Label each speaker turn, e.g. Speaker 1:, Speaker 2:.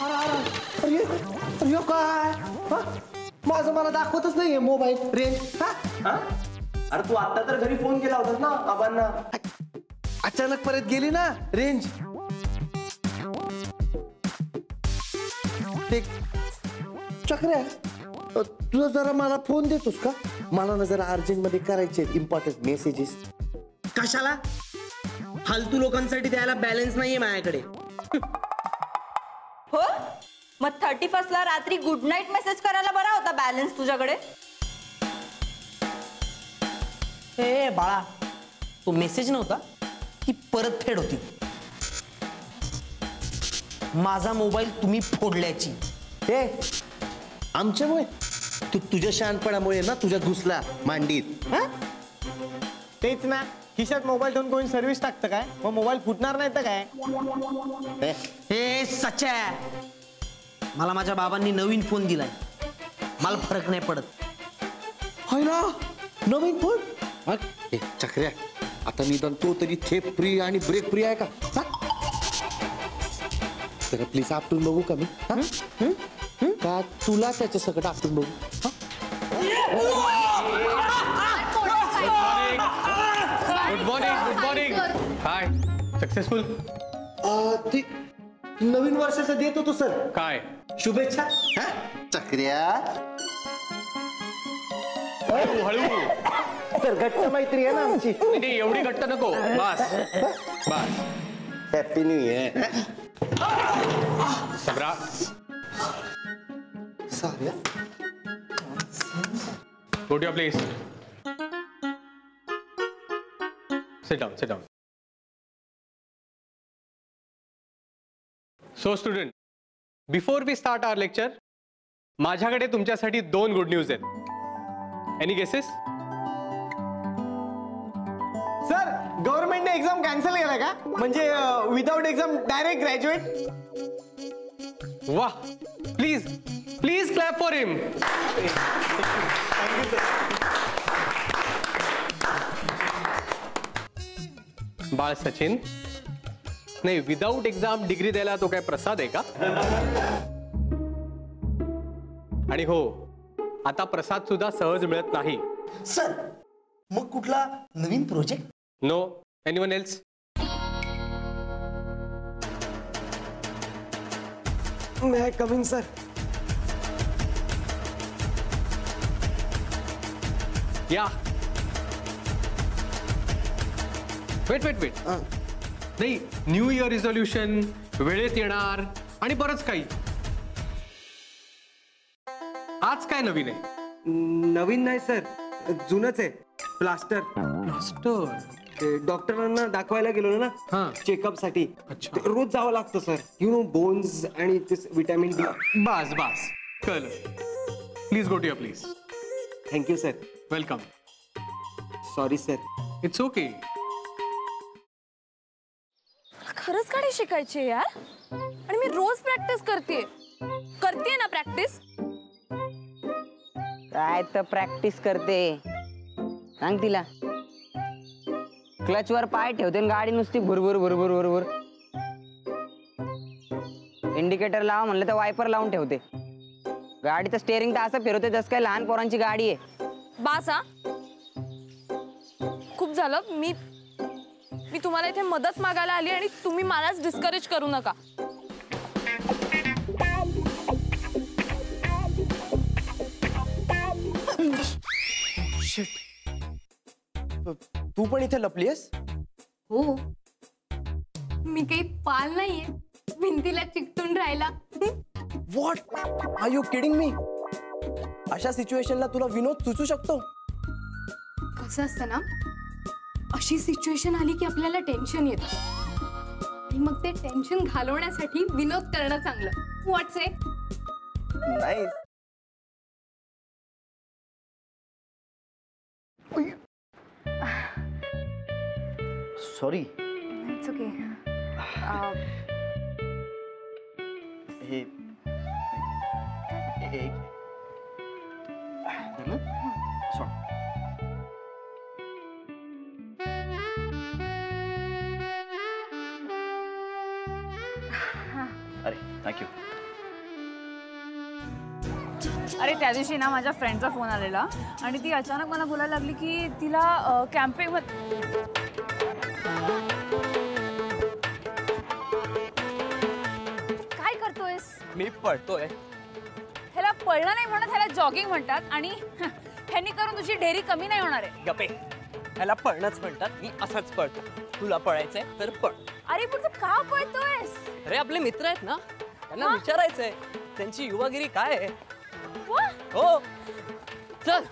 Speaker 1: अरे अरे काय माझं मला दाखवतच नाहीये मोबाईल रेंज.
Speaker 2: अरे तू आता तर घरी फोन केला होतास ना आबांना.
Speaker 1: अचानक परत गेली ना रेंज. चक्र्या तुझा जरा मला फोन देतोस का? मला ना जरा अर्जंट मध्ये करायचे इम्पॉर्टंट मेसेजेस.
Speaker 2: कशाला? फालतू लोकांसाठी द्यायला बॅलन्स नाहीये माझ्याकडे.
Speaker 3: हो मग 31 ला रात्री गुड नाईट मेसेज करायला बरा होता बॅलन्स तुझ्याकडे.
Speaker 2: हे बाळा तो मेसेज नव्हता, ती परतफेड होती. माझा मोबाईल तुम्ही फोडल्याची.
Speaker 1: हे आमच्यामुळे तुझ्या शहाणपणामुळे ना तुझ्या घुसला मांडीत.
Speaker 4: तेच ना, खिशात मोबाईल ठेवून कोणी सर्व्हिस टाकतं काय? मग मोबाईल फुटणार नाही तर काय?
Speaker 2: हे सच्चा, मला माझ्या बाबांनी नवीन फोन दिलाय. मला फरक नाही पडत.
Speaker 1: होय ना नवीन फोन. चक्र्या आता निदान तो तरी थेप फ्री आणि ब्रेक फ्री आहे का? जरा प्लीज आपटून बघू का मी? का तुला त्याच्या सकट आपटून बघू?
Speaker 5: Good morning. काय सक्सेसफुल?
Speaker 1: ती नवीन वर्षाचं देत होतो सर.
Speaker 5: काय
Speaker 1: शुभेच्छा. चक्र्या
Speaker 5: हळू.
Speaker 1: सर घट्ट मैत्री आहे ना आमची.
Speaker 5: नाही एवढी घट्ट नको. बस बस.
Speaker 1: Happy new year.
Speaker 5: सबरा
Speaker 1: साऱ्या
Speaker 5: go to your place. Sit down. So student, before we start our lecture, माझ्याकडे तुमच्यासाठी 2 गुड न्यूज आहेत. Any guesses?
Speaker 4: सर गव्हर्नमेंटने एक्झाम कॅन्सल केलाय का? म्हणजे विदाउट एक्झाम डायरेक्ट ग्रॅज्युएट.
Speaker 5: वाह, प्लीज clap for him. बाळ सचिन, नाही विदाउट एक्झाम डिग्री द्यायला तो काय प्रसाद आहे का? आणि हो, आता प्रसाद सुद्धा सहज मिळत नाही.
Speaker 2: सर मग कुठला नवीन project?
Speaker 5: No. Anyone else?
Speaker 1: May I coming sir?
Speaker 5: या. वेट नाही, न्यू इयर रिझोल्युशन, वेळेत येणार आणि बरंच काही. आज काय नवीन आहे?
Speaker 4: नवीन नाही सर, जुनच आहे. प्लास्टर. डॉक्टरांना दाखवायला गेलो ना चेकअप साठी. रोज जावं लागतं सर. यु नो बोन्स आणि विटॅमिन डी.
Speaker 5: बस कळलं. Please go to your place.
Speaker 4: Thank you sir.
Speaker 5: Welcome.
Speaker 4: Sorry sir.
Speaker 5: It's okay.
Speaker 3: खरंच गाडी शिकायची यार. आणि मी रोज प्रॅक्टिस करते ना प्रॅक्टिस.
Speaker 6: काय तर प्रॅक्टिस करते सांग तिला. क्लचवर पाय ठेवते गाडी नुसती भुरभुर. इंडिकेटर लावा म्हणलं तर वायपर लावून ठेवते. गाडीचं स्टेअरिंग तर असं फिरवते जसं काय लहान पोरांची गाडी आहे.
Speaker 3: बासा खूप झालं. मी तुम्हाला इथे मदत मागायला आली आणि तुम्ही मलाच डिस्करेज करू नका.
Speaker 1: तू पण इथे लपलीयस?
Speaker 7: हो, मी काही पाल नाहीये भिंतीला चिकटून राहिला.
Speaker 1: What are you kidding me? अशा सिच्युएशनला तुला विनोद सुचू शकतो?
Speaker 7: कसं असतं ना, अशी सिच्युएशन आली की आपल्याला टेन्शन येतं आणि मग ते टेन्शन घालवण्यासाठी विनोद करणं चांगलं. व्हॉट्स इट?
Speaker 1: नाही. सॉरी.
Speaker 7: It's okay.
Speaker 1: हे अरे थँक्यू.
Speaker 3: अरे त्या दिवशी ना माझ्या फ्रेंडचा फोन आलेला आणि ती अचानक मला बोलायला लागली की तिला कॅम्पिंग काय करतोयस?
Speaker 8: मी पळतोय.
Speaker 3: ह्याला पळणं नाही म्हणत, ह्याला जॉगिंग म्हणतात आणि ह्यांनी करून तुझी ढेरी कमी नाही होणार आहे.
Speaker 8: गपे, ह्याला पळणंच म्हणतात. मी असंच पळतो. तुला पळायचंय तर पळ.
Speaker 3: अरे पण तू का पळतोयस?
Speaker 8: अरे आपले मित्र आहेत ना, त्यांना विचारायचंय त्यांची युवागिरी काय आहे.
Speaker 3: वा,
Speaker 8: हो चल.